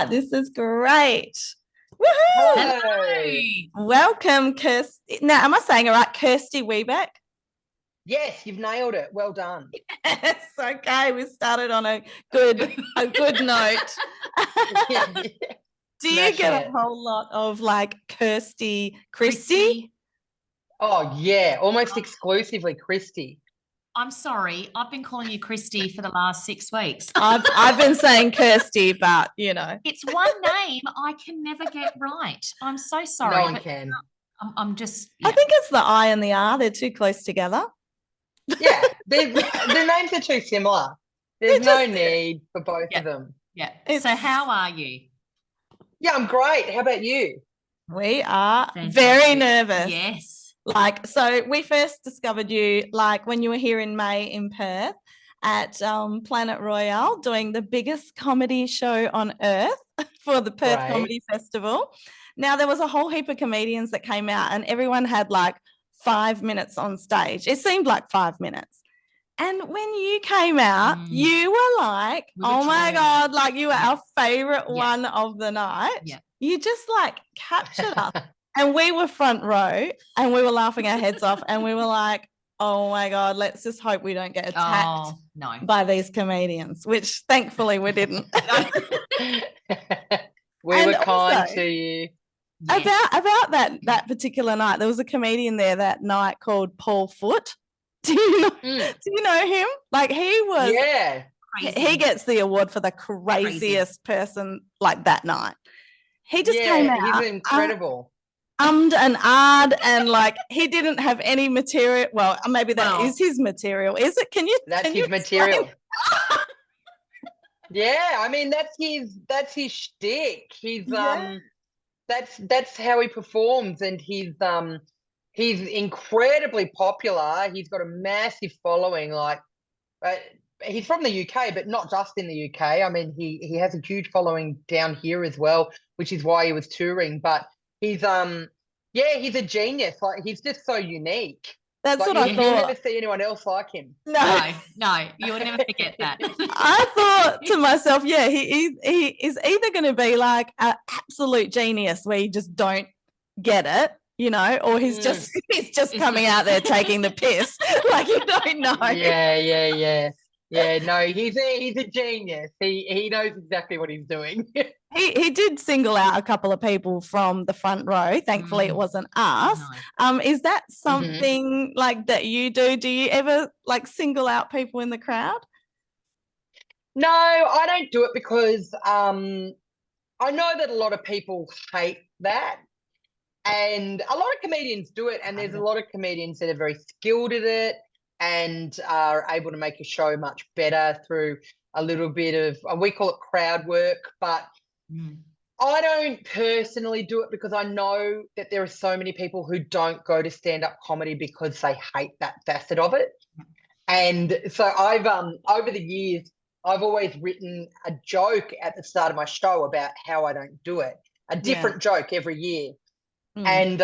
This is great. Woohoo! Hello. Welcome, Kirsty. Now, am I saying it right? Kirsty Webeck? Yes, you've nailed it. Well done. Yes, okay. We started on a good note. Do you get a whole lot of like Kirsty, Christy? Oh, yeah, almost exclusively Kirsty. I'm sorry, I've been calling you Kirsty for the last 6 weeks. I've been saying Kirsty, but you know. It's one name I can never get right. I'm so sorry. No one can. I'm just. Yeah. I think it's the I and the R. They're too close together. Yeah, the names are too similar. There's no need for both of them. Yeah. So how are you? Yeah, I'm great. How about you? We are very nervous. Yes. Like, so we first discovered you like when you were here in May in Perth at Planet Royale doing the biggest comedy show on earth for the Perth Comedy Festival. Now, there was a whole heap of comedians that came out and everyone had like 5 minutes on stage. It seemed like 5 minutes. And when you came out, you were like, oh my God, like you were our favorite one of the night. Yeah. You just like captured us. And we were front row and we were laughing our heads off and we were like, oh my God, let's just hope we don't get attacked by these comedians, which thankfully we didn't. We were kind to you. Yes. About that particular night, there was a comedian there that night called Paul Foote. Do you know him? Like he was, he gets the award for the craziest person like that night. He just came out. He's incredible. And and like he didn't have any material. Well, maybe that is his material. Is it? That's his material. Yeah, I mean that's his shtick. He's that's how he performs, and he's incredibly popular. He's got a massive following. Like, he's from the UK, but not just in the UK. I mean, he has a huge following down here as well, which is why he was touring. But he's he's a genius. Like, he's just so unique. That's like, what I thought. You'll never see anyone else like him. No, you'll never forget that. I thought to myself, he is either going to be like an absolute genius where you just don't get it, you know, or he's just coming out there taking the piss, like you don't know. Yeah, no, he's a genius. He knows exactly what he's doing. He did single out a couple of people from the front row. Thankfully, it wasn't us. No. Is that something like that you do? Do you ever like single out people in the crowd? No, I don't do it because I know that a lot of people hate that. And a lot of comedians do it, and there's a lot of comedians that are very skilled at it and are able to make a show much better through a little bit of, we call it crowd work, but I don't personally do it because I know that there are so many people who don't go to stand-up comedy because they hate that facet of it. And so I've, over the years, I've always written a joke at the start of my show about how I don't do it, a different joke every year. And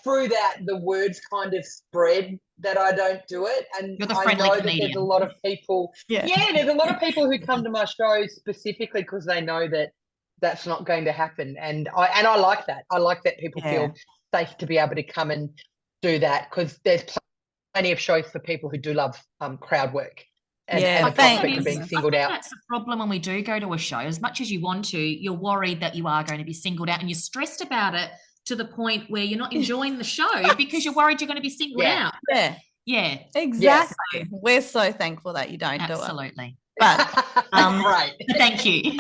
through that, the words kind of spread that I don't do it. And I know that there's a lot of people. There's a lot of people who come to my shows specifically because they know that that's not going to happen. And I like that. I like that people feel safe to be able to come and do that because there's plenty of shows for people who do love crowd work. And the prospect of being singled out. That's the problem when we do go to a show. As much as you want to, you're worried that you are going to be singled out and you're stressed about it to the point where you're not enjoying the show because you're worried you're going to be singled out. Yeah. Exactly. Yeah. We're so thankful that you don't do it. Absolutely. But right. Thank you.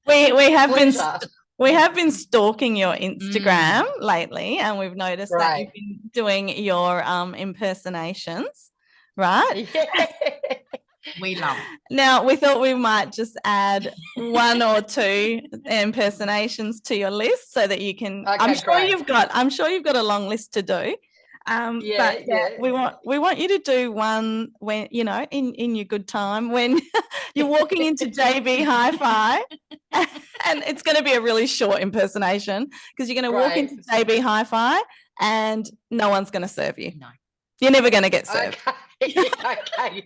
we have been stalking your Instagram lately, and we've noticed that you've been doing your impersonations. Right? We love. Now we thought we might just add 1 or 2 impersonations to your list so that you can. I'm sure you've got a long list to do. We want you to do one when you know in your good time when you're walking into JB Hi-Fi, and it's going to be a really short impersonation because you're going to walk into JB Hi-Fi and no one's going to serve you. No. You're never going to get served. Okay.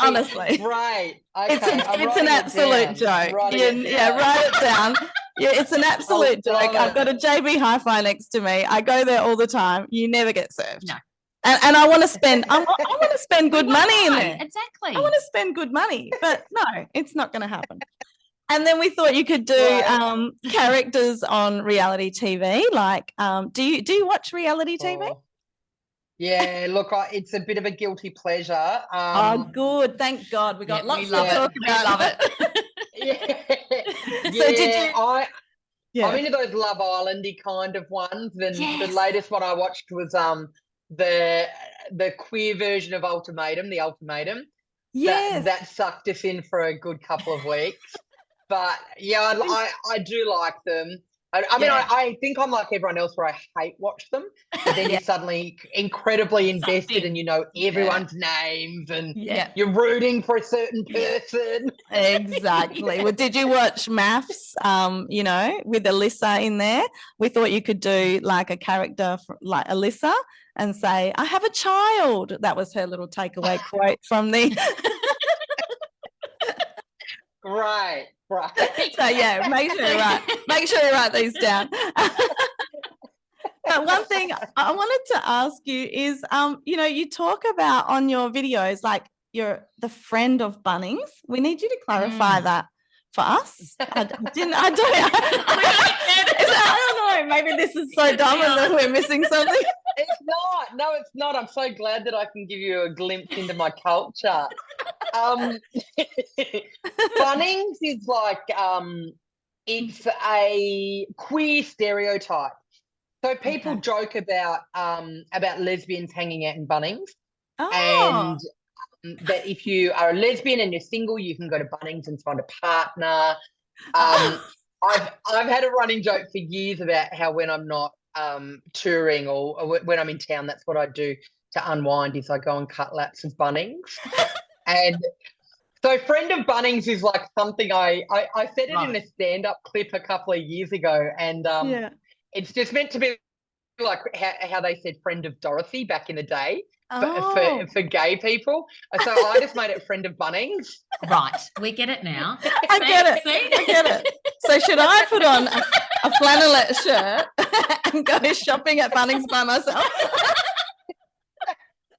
Honestly. Right. Okay. It's an absolute joke. Write it down. Yeah, it's an absolute joke. I've got a JB Hi-Fi next to me. I go there all the time. You never get served. No. And I want to spend. I want to spend good money in there. Exactly. I want to spend good money, but no, it's not going to happen. And then we thought you could do characters on reality TV. Like, do you watch reality TV? Oh. Yeah, look, it's a bit of a guilty pleasure. Good. Thank God. We got lots to talk about. We love it. I'm into those Love Island-y kind of ones. And the latest one I watched was the queer version of Ultimatum, The Ultimatum. Yes. That sucked us in for a good couple of weeks. But yeah, I do like them. I mean, I think I'm like everyone else where I hate watch them, but then you're suddenly incredibly invested and you know everyone's names and you're rooting for a certain person. Exactly. Well, did you watch Maths, with Alyssa in there? We thought you could do like a character like Alyssa and say, I have a child. That was her little takeaway quote from the... Right. So yeah, make sure you write these down. But one thing I wanted to ask you is, you talk about on your videos, like you're the friend of Bunnings. We need you to clarify that for us. I don't know. Maybe this is so dumb and that we're missing something. It's not. No, it's not. I'm so glad that I can give you a glimpse into my culture. Bunnings is like it's a queer stereotype. So people joke about lesbians hanging out in Bunnings, and that if you are a lesbian and you're single, you can go to Bunnings and find a partner. I've had a running joke for years about how when I'm not touring or when I'm in town, that's what I do to unwind is I go and cut laps of Bunnings. And so friend of Bunnings is like something I said it in a stand-up clip a couple of years ago, and it's just meant to be like how they said friend of Dorothy back in the day for gay people. So I just made it friend of Bunnings. Right, we get it now. I get it. So should I put on a flannelette shirt and go shopping at Bunnings by myself?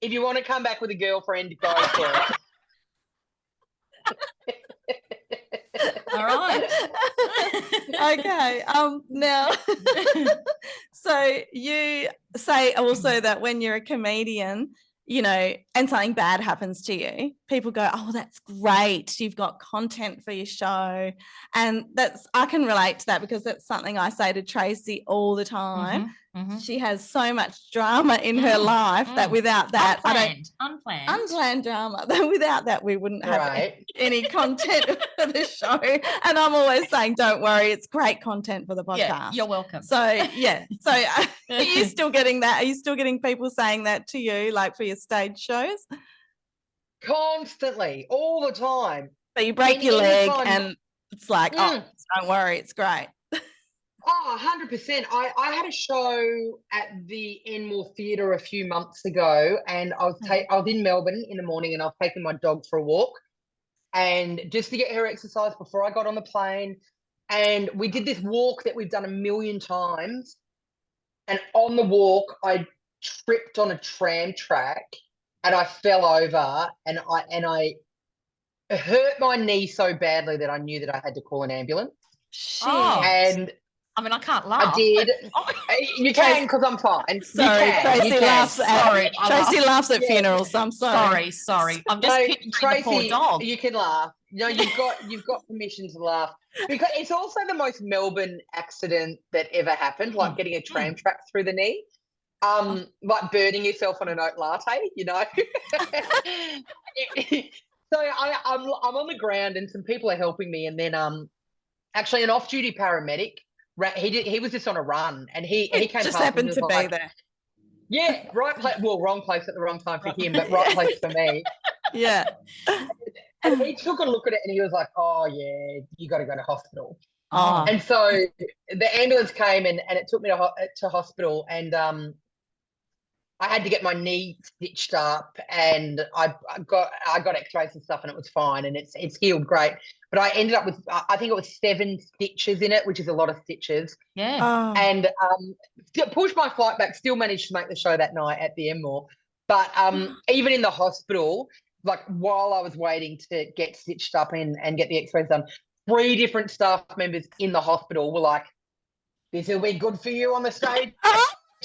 If you want to come back with a girlfriend, go for it. All right. Okay. Now, so you say also that when you're a comedian, and something bad happens to you, people go, oh, that's great. You've got content for your show. And I can relate to that because that's something I say to Tracy all the time. She has so much drama in her life that without that, unplanned drama, that without that, we wouldn't have any content for the show. And I'm always saying, don't worry, it's great content for the podcast. Yeah, you're welcome. So, are you still getting that? Are you still getting people saying that to you, like for your stage shows? Constantly, all the time. So you break your leg and it's like, oh, don't worry, it's great. Oh, 100%. I had a show at the Enmore Theatre a few months ago, and I was in Melbourne in the morning, and I was taking my dog for a walk, and just to get her exercise before I got on the plane. And we did this walk that we've done 1,000,000 times, and on the walk, I tripped on a tram track, and I fell over, and I hurt my knee so badly that I knew that I had to call an ambulance. Shit. And I mean, I can't laugh. I did. You can because I'm fine. Sorry, Tracy laughs at funerals. So I'm sorry. Sorry. I'm just picturing the poor dog. You can laugh. No, you've got permission to laugh because it's also the most Melbourne accident that ever happened, like getting a tram track through the knee, like burning yourself on an oat latte. So I'm on the ground and some people are helping me, and then actually an off-duty paramedic. He was just on a run, and he came just past happened to be there. Yeah, right place. Well, wrong place at the wrong time for him, but right place for me. Yeah. And he took a look at it, and he was like, "Oh yeah, you got to go to hospital." Oh. And so the ambulance came, and it took me to hospital, and I had to get my knee stitched up, and I got X-rays and stuff, and it was fine, and it's healed great. But I ended up with I think it was 7 stitches in it, which is a lot of stitches. Yeah. Oh. And pushed my flight back. Still managed to make the show that night at the Enmore. But even in the hospital, like while I was waiting to get stitched up and get the X-rays done, 3 different staff members in the hospital were like, "This will be good for you on the stage,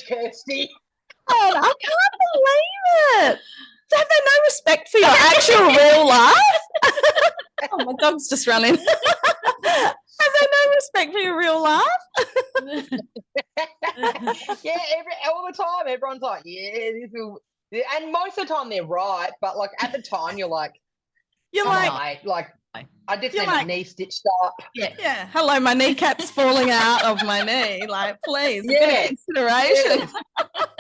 Kirsty." God, I can't believe it. Have they no respect for your actual real life? Oh, my dog's just running. Have they no respect for your real life? Yeah, all the time. Everyone's like, "Yeah, this will," and most of the time they're right, but like at the time you're like, I just need my knee stitched up. Yeah. Hello, my kneecap's falling out of my knee. Like, please, a bit of consideration.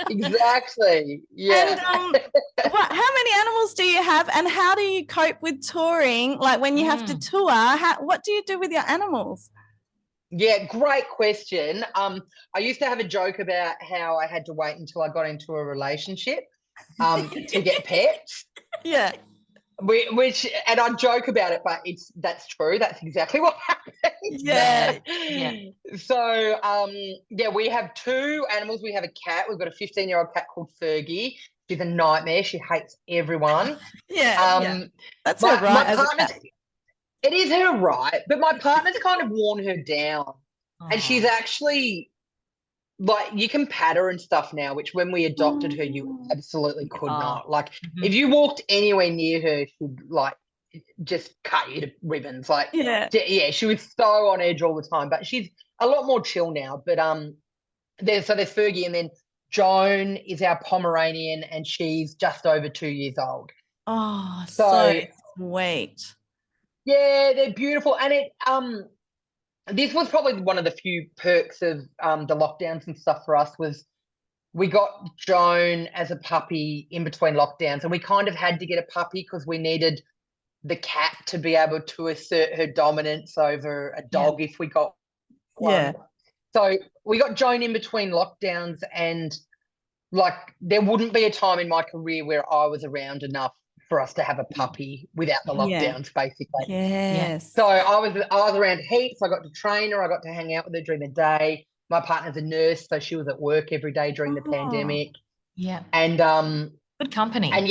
Exactly. Yeah. And how many animals do you have, and how do you cope with touring? Like when you have to tour, what do you do with your animals? Yeah, great question. I used to have a joke about how I had to wait until I got into a relationship to get pets. Yeah. And I joke about it, but that's true. That's exactly what happened. Yeah. So, we have 2 animals. We have a cat. We've got a 15-year-old cat called Fergie. She's a nightmare. She hates everyone. That's her right as a cat. It is her right, but my partner's kind of worn her down. And she's actually, like, you can pat her and stuff now, which when we adopted her, you absolutely could not. Like, if you walked anywhere near her, she'd, like, just cut you to ribbons. Like, she was so on edge all the time. But she's a lot more chill now. But there's Fergie, and then Joan is our Pomeranian, and she's just over 2 years old. Oh, so sweet. Yeah, they're beautiful. And this was probably one of the few perks of the lockdowns and stuff for us was we got Joan as a puppy in between lockdowns, and we kind of had to get a puppy because we needed the cat to be able to assert her dominance over a dog if we got one. Yeah. So we got Joan in between lockdowns, and like there wouldn't be a time in my career where I was around enough for us to have a puppy without the lockdowns, basically. Yes. So I was around heaps. I got to train her. I got to hang out with her during the day. My partner's a nurse, so she was at work every day during the pandemic. Yeah. And good company. And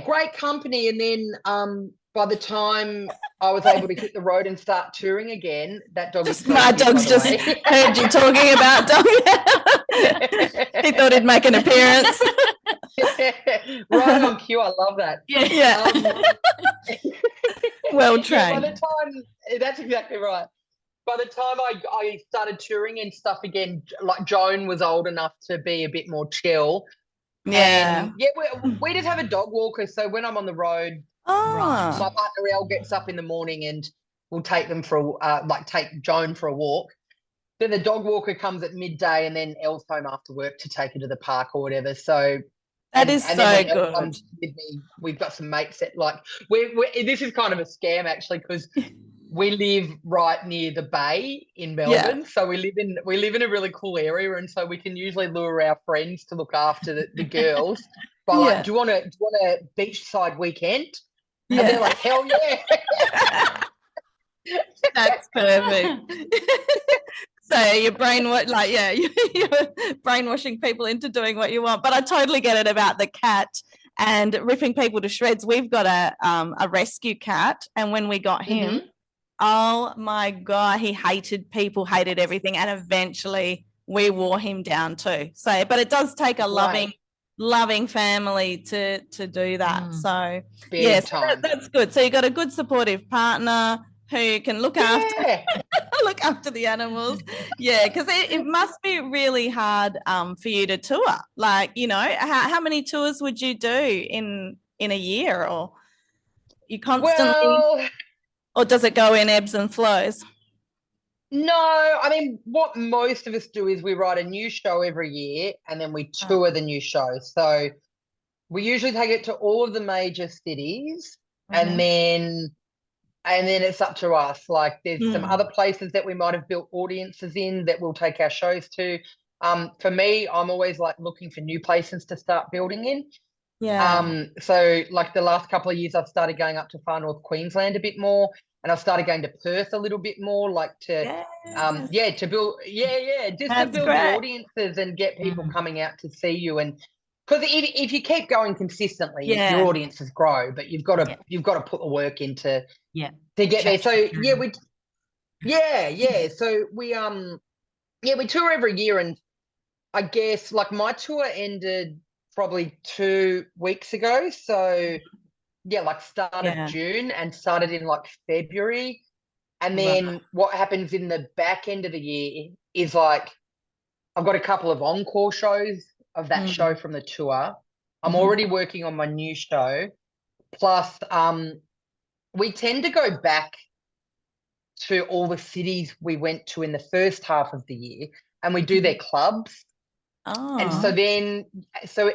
great company. And then by the time I was able to hit the road and start touring again, that dog was my dog's just heard you talking about dog. He thought he'd make an appearance. Right on cue. I love that. Well trained. By the time, that's exactly right. By the time I started touring and stuff again, like Joan was old enough to be a bit more chill. And we just have a dog walker. So when I'm on the road, my partner Elle gets up in the morning and we'll take them take Joan for a walk. Then the dog walker comes at midday, and then Elle's home after work to take her to the park or whatever. So that is so good. With me, we've got some mates that like this is kind of a scam actually, because we live right near the bay in Melbourne. So we live in a really cool area, and so we can usually lure our friends to look after the girls by like, do you want a beachside weekend? And they're like, hell yeah. That's perfect. So you're brainwashing people into doing what you want. But I totally get it about the cat and ripping people to shreds. We've got a rescue cat, and when we got him, oh my God, he hated people, hated everything, and eventually we wore him down too. So, but it does take a loving family to do that. So yes, that's good. So you got a good supportive partner who can look after the animals. Because it must be really hard for you to tour. Like, you know, how many tours would you do in a year, or you constantly, or does it go in ebbs and flows? No, I mean, what most of us do is we write a new show every year, and then we tour the new show. So we usually take it to all of the major cities, and then it's up to us. Like there's some other places that we might have built audiences in that we'll take our shows to. For me, I'm always like looking for new places to start building in. Yeah. So like the last couple of years, I've started going up to far north Queensland a bit more, and I've started going to Perth a little bit more, like to Yes. to build just to That's build the great. audiences and get people coming out to see you. And because if you keep going consistently, Yeah. your audiences grow, but you've got to put the work into to get there. So so we tour every year, and I guess like my tour ended probably 2 weeks ago. So like start of June and started in like February. And then what happens in the back end of the year is like I've got a couple of encore shows of that show from the tour. I'm already working on my new show. Plus, we tend to go back to all the cities we went to in the first half of the year, and we do their clubs. And so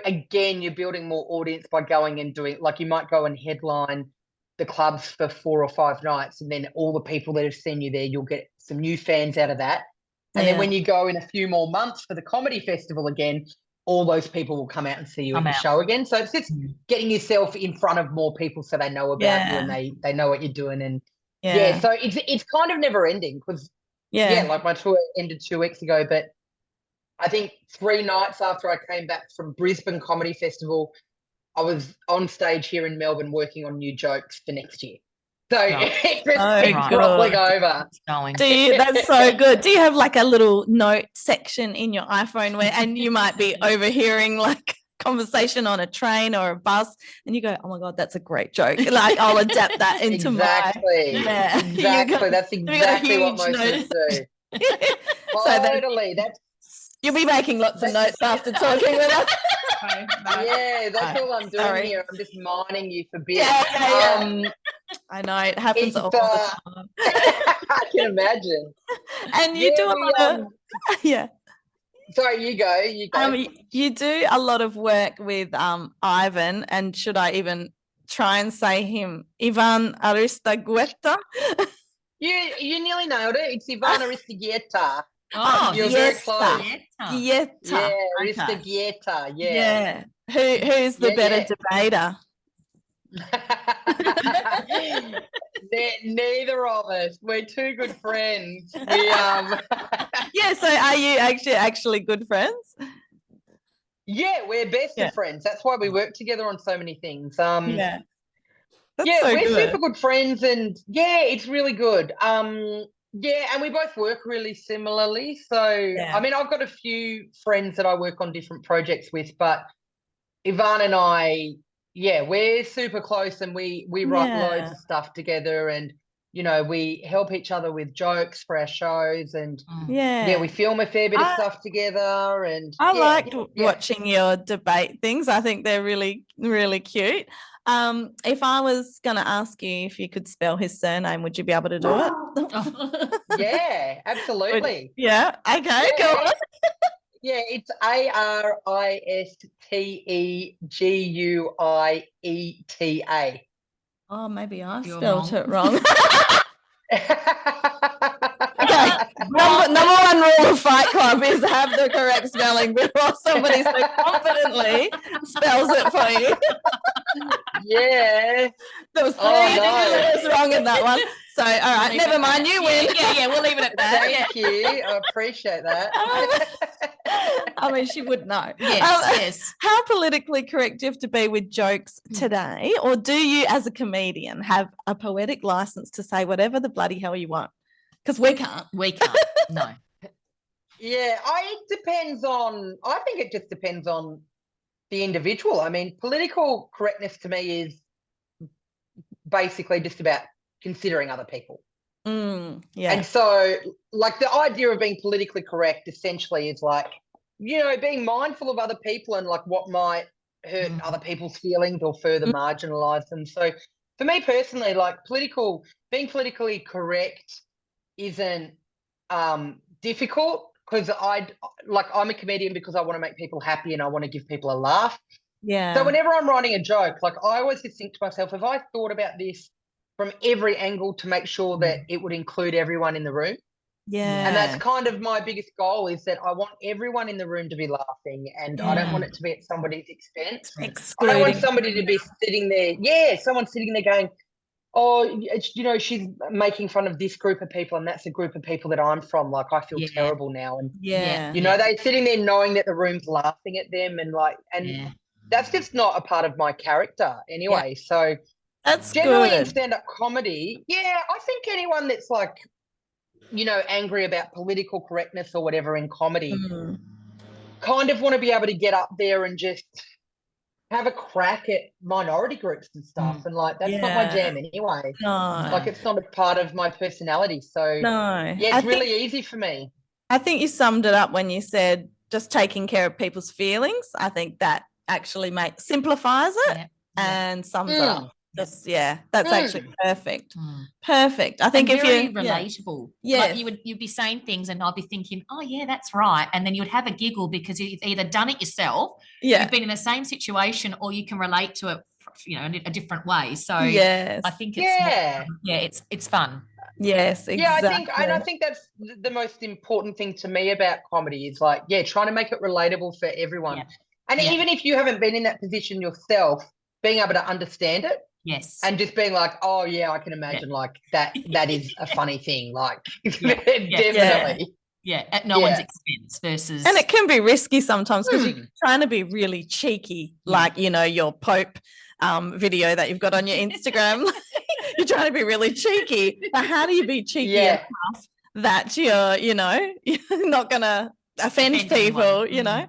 again, you're building more audience by going and doing, like you might go and headline the clubs for 4 or 5 nights, and then all the people that have seen you there, you'll get some new fans out of that. And then when you go in a few more months for the comedy festival again, all those people will come out and see you at the show again. So it's just getting yourself in front of more people so they know about you and they know what you're doing. And so it's kind of never ending because like my tour ended 2 weeks ago, but I think 3 nights after I came back from Brisbane Comedy Festival, I was on stage here in Melbourne working on new jokes for next year. So it just keeps rolling over. That's so good. Do you have like a little note section in your iPhone and you might be overhearing like conversation on a train or a bus and you go, oh my God, that's a great joke. Like I'll adapt that into exactly. That's exactly what most of us do. Totally. You'll be making lots of notes after talking with us. Yeah, that's all I'm doing here. I'm just mining you for bits. I know it happens all the time. I can imagine. And you do a lot of Sorry, you go. You do a lot of work with Ivan, and should I even try and say him? Ivan Aristagueta. You nearly nailed it. It's Ivan Aristagueta. Oh, you're very close. Gietta. Yeah, Aristagueta. Yeah. Who's the better debater? Neither of us. We're two good friends. So are you actually good friends? Yeah, we're best of friends. That's why we work together on so many things. That's we're super good friends, and it's really good. And we both work really similarly. So I mean, I've got a few friends that I work on different projects with, but Ivan and I, we're super close, and we write loads of stuff together, and we help each other with jokes for our shows, and we film a fair bit of stuff together. And I liked watching your debate things. I think they're really, really cute. If I was going to ask you if you could spell his surname, would you be able to do it? Yeah, absolutely. Okay, go on. It's Aristeguieta. Oh, maybe I spelled it wrong. Number one rule of Fight Club is have the correct spelling before somebody so confidently spells it for you. There was 3 letters wrong in that one. So, all right, never mind. You win. Yeah, we'll leave it at that. Thank you. I appreciate that. I mean, she would know. Yes. How politically correct do you have to be with jokes today? Or do you, as a comedian, have a poetic license to say whatever the bloody hell you want? Because we can't. No. I think it just depends on the individual. I mean, political correctness to me is basically just about considering other people. And so, like, the idea of being politically correct essentially is like, being mindful of other people and like what might hurt other people's feelings or further marginalize them. So for me personally, like being politically correct isn't difficult, because I'm a comedian because I want to make people happy and I want to give people a laugh. So whenever I'm writing a joke, like I always just think to myself, have I thought about this from every angle to make sure that it would include everyone in the room? Yeah. And that's kind of my biggest goal, is that I want everyone in the room to be laughing, and I don't want it to be at somebody's expense. I don't want somebody to be sitting there. Someone sitting there going, oh, she's making fun of this group of people, and that's the group of people that I'm from. Like, I feel terrible now. And, they're sitting there knowing that the room's laughing at them, and that's just not a part of my character anyway. So that's generally good. in stand-up comedy, I think anyone that's like, angry about political correctness or whatever in comedy, kind of want to be able to get up there and just have a crack at minority groups and stuff. And like, that's not my jam anyway. No. Like, it's not a part of my personality. So it's really easy for me. I think you summed it up when you said just taking care of people's feelings. I think that actually simplifies it and sums it up. That's actually perfect. Perfect. I think and if very you relatable. Like you'd be saying things and I'd be thinking, oh yeah, that's right. And then you'd have a giggle because you've either done it yourself, you've been in the same situation, or you can relate to it, in a different way. So I think it's it's fun. Yes, exactly. Yeah, I think that's the most important thing to me about comedy, is like, trying to make it relatable for everyone. Yeah. And even if you haven't been in that position yourself, being able to understand it. Yes. And just being like, oh yeah, I can imagine like that is a funny thing. Like definitely. Yeah, at no one's expense versus. And it can be risky sometimes because you're trying to be really cheeky, like, your Pope video that you've got on your Instagram. You're trying to be really cheeky. But how do you be cheeky enough that you're not going to offend people, Yeah.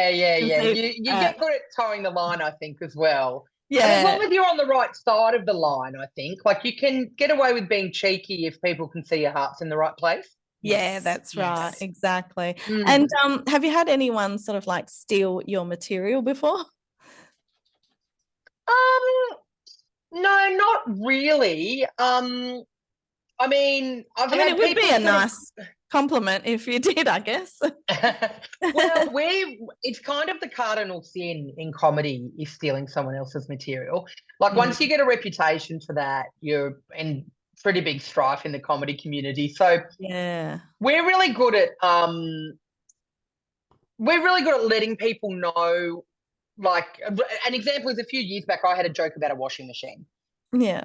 You get good at towing the line, I think, as well. Yeah. And as long as you're on the right side of the line, I think, like, you can get away with being cheeky if people can see your heart's in the right place. Yeah, that's right. Exactly. And have you had anyone sort of like steal your material before? No, not really. I mean, it would be a nice compliment if you did, I guess. Well, it's kind of the cardinal sin in comedy is stealing someone else's material. Like, once you get a reputation for that, you're in pretty big strife in the comedy community. So we're really good at letting people know. Like, an example is a few years back, I had a joke about a washing machine. Yeah.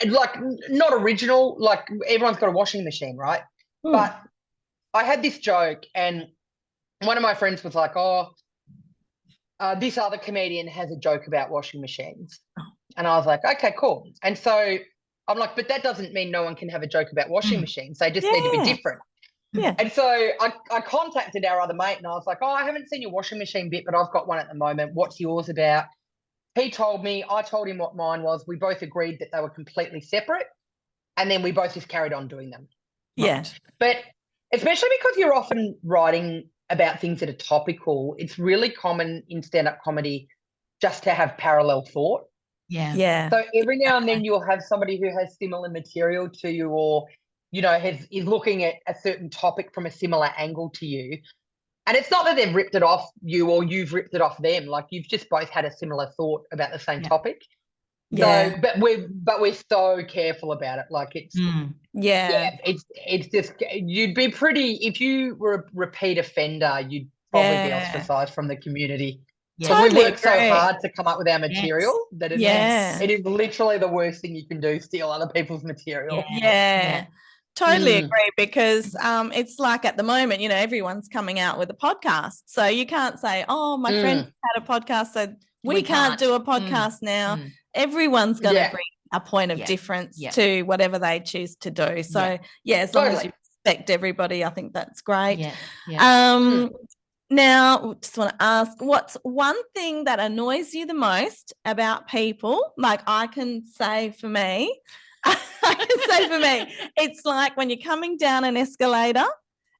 Like, not original, like, everyone's got a washing machine, right? But I had this joke, and one of my friends was like, this other comedian has a joke about washing machines. And I was like, okay, cool. And so I'm like, but that doesn't mean no one can have a joke about washing machines. They just need to be different. Yeah. And so I contacted our other mate, and I was like, I haven't seen your washing machine bit, but I've got one at the moment. What's yours about? He told me, I told him what mine was. We both agreed that they were completely separate. And then we both just carried on doing them. Yeah. Right. But especially because you're often writing about things that are topical, it's really common in stand-up comedy just to have parallel thought. Yeah. Yeah. So every now and then you'll have somebody who has similar material to you, or, is looking at a certain topic from a similar angle to you. And it's not that they've ripped it off you or you've ripped it off them. Like, you've just both had a similar thought about the same topic. Yeah. So, but we're so careful about it. Like, it's it's just, you'd be pretty, if you were a repeat offender, you'd probably be ostracized from the community. Yeah. But Totally we work so hard to come up with our material that it is literally the worst thing you can do, steal other people's material. Yeah. Totally agree, because it's like at the moment, everyone's coming out with a podcast. So you can't say, oh, my friend had a podcast, so we can't do a podcast now. Everyone's going to bring a point of difference to whatever they choose to do. So, as long as you respect everybody, I think that's great. Now, just want to ask, what's one thing that annoys you the most about people? Like, I can say for me, it's like when you're coming down an escalator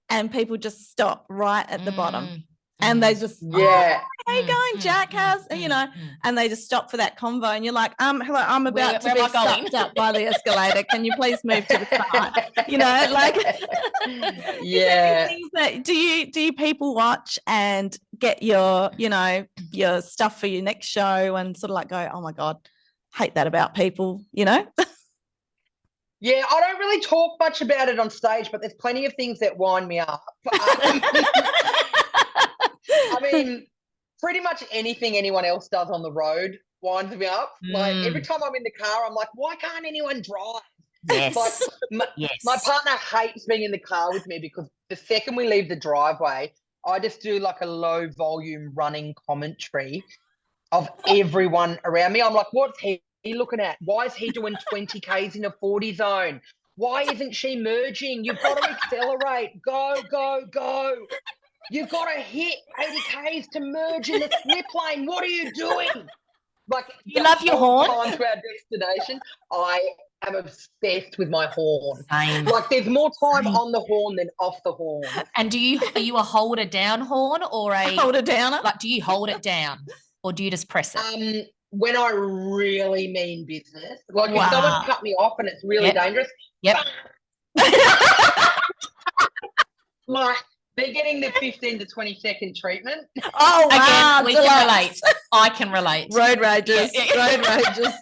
and people just stop right at the bottom and they just, how you going, Jack? How's, and they just stop for that convo, and you're like, hello, I'm about to be sucked up by the escalator. Can you please move to the side? Things that, do you people watch and get your, your stuff for your next show and sort of like go, oh my God, hate that about people, Yeah, I don't really talk much about it on stage, but there's plenty of things that wind me up. I mean, pretty much anything anyone else does on the road winds me up. Like every time I'm in the car, I'm like, why can't anyone drive? Yes. Like my partner hates being in the car with me because the second we leave the driveway, I just do like a low volume running commentary of everyone around me. I'm like, what's he looking at? Why is he doing 20 Ks in a 40 zone? Why isn't she merging? You've got to accelerate. Go, go, go. You've got to hit 80 Ks to merge in the slip lane. What are you doing? Like, you love your horn? Time to our destination, I am obsessed with my horn. Same. Like, there's more time on the horn than off the horn. And are you a holder down horn or a holder downer? Like, do you hold it down or do you just press it? When I really mean business, like if someone cut me off and it's really dangerous, like they're getting the 15 to 20 second treatment. Oh, wow. Again, we can relate. I can relate. Road rages. Road rages.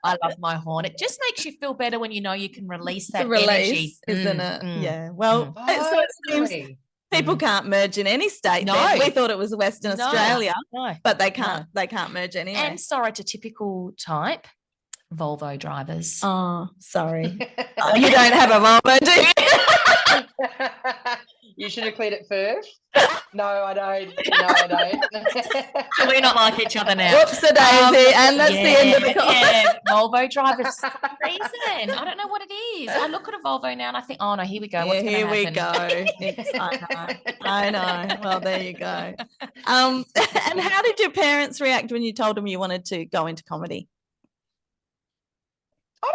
I love my horn. It just makes you feel better when you know you can release that energy, isn't it? Yeah. Well, so it seems people can't merge in any state. No. We thought it was Western Australia, but they can't. No. They can't merge anyway. And sorry to typical type Volvo drivers. Oh, sorry. You don't have a Volvo, do you? You should have cleared it first. No, I don't. No, I don't. Do we not like each other now? Whoops, a daisy, and that's the end of the call. Yeah, Volvo drivers. For some reason, I don't know what it is. I look at a Volvo now and I think, oh no, here we go. What's here we happen? go. I know. Well, there you go. And how did your parents react when you told them you wanted to go into comedy? I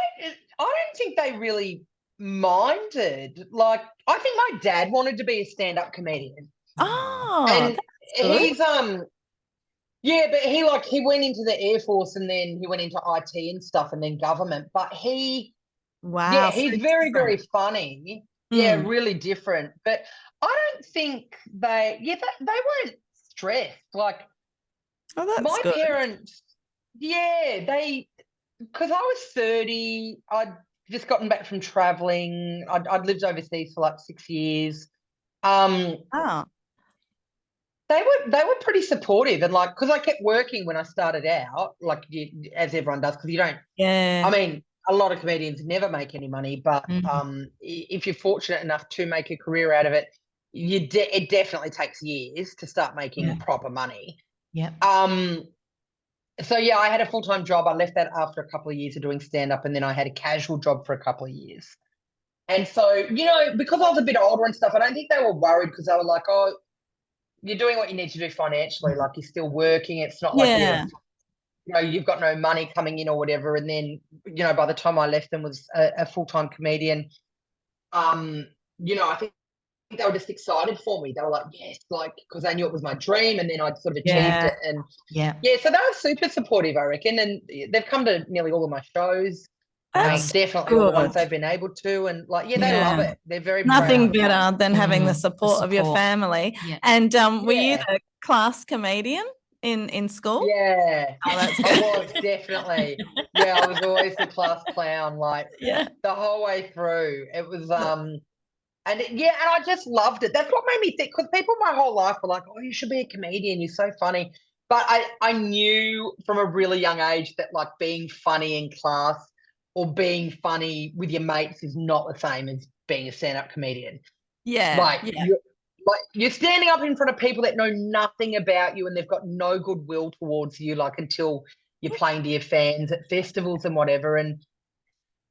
don't think they really minded. Like, I think my dad wanted to be a stand-up comedian. Oh, and he's yeah, but he went into the Air Force and then he went into IT and stuff and then government. But he's very, very funny. Yeah, really different. But I don't think they weren't stressed. Like, my parents, because I was 30, I'd just gotten back from traveling. I'd lived overseas for like 6 years. They were pretty supportive, and like, because I kept working when I started out, like as everyone does, because you don't. Yeah. I mean, a lot of comedians never make any money, but if you're fortunate enough to make a career out of it, it definitely takes years to start making proper money. Yeah. So yeah, I had a full-time job. I left that after a couple of years of doing stand-up, and then I had a casual job for a couple of years. And so, because I was a bit older and stuff, I don't think they were worried, because they were like, oh, you're doing what you need to do financially. Like, you're still working. It's not like you've got no money coming in or whatever. And then, by the time I left and was a full-time comedian, I think they were just excited for me. They were like, yes, like, because they knew it was my dream, and then I'd sort of achieved it. And so they were super supportive, I reckon. And they've come to nearly all of my shows. Definitely all the ones they've been able to. And like, they love it. They're very nothing proud. better than having the support of your family. Yeah. And were you the class comedian in school? Yeah. Oh, that's good. I was, definitely. Yeah, I was always the class clown, like the whole way through. It was and I just loved it. That's what made me think, because people my whole life were like, oh, you should be a comedian, you're so funny. But I knew from a really young age that, like, being funny in class or being funny with your mates is not the same as being a stand-up comedian. Yeah. You're standing up in front of people that know nothing about you, and they've got no goodwill towards you, like, until you're playing to your fans at festivals and whatever. And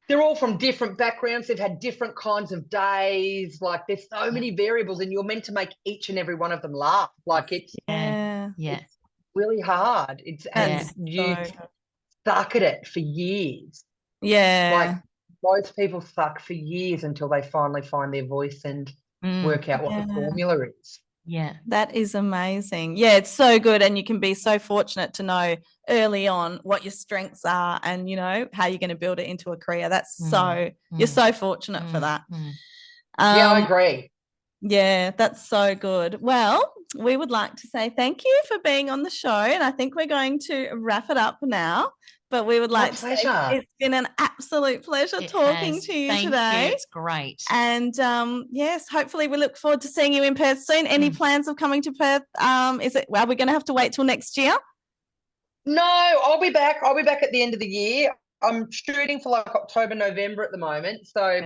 they're all from different backgrounds. They've had different kinds of days. Like, there's so many variables, and you're meant to make each and every one of them laugh. Like, it's it's really hard. You suck at it for years. Yeah. Like, most people suck for years until they finally find their voice and work out what the formula is. Yeah, that is amazing. Yeah, it's so good, and you can be so fortunate to know early on what your strengths are, and how you're going to build it into a career. That's you're so fortunate for that. Yeah, I agree. Yeah, that's so good. Well, we would like to say thank you for being on the show, and I think we're going to wrap it up now. but we would like My to say pleasure. it's been an absolute pleasure talking to you Thank today. you. It's great. And yes, hopefully we look forward to seeing you in Perth soon. Any plans of coming to Perth? Are we going to have to wait till next year? No, I'll be back. I'll be back at the end of the year. I'm shooting for like October, November at the moment. So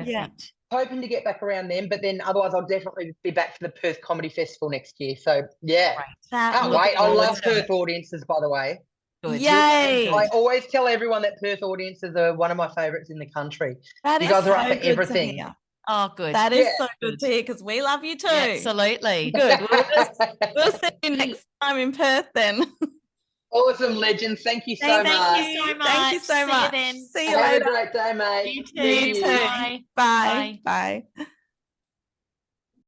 hoping to get back around then, but then otherwise I'll definitely be back for the Perth Comedy Festival next year. So yeah, can't wait. I love Perth audiences, by the way. Good. Yay! I always tell everyone that Perth audiences are one of my favourites in the country. You guys are up for everything. Oh, good. That is so good to hear because we love you too. Absolutely. Good. We'll see you next time in Perth then. Awesome, legends. Thank you so much. Thank you so much. Thank you so much. See you then. See you Have later. a great day, mate. You too. Bye. Bye. Bye.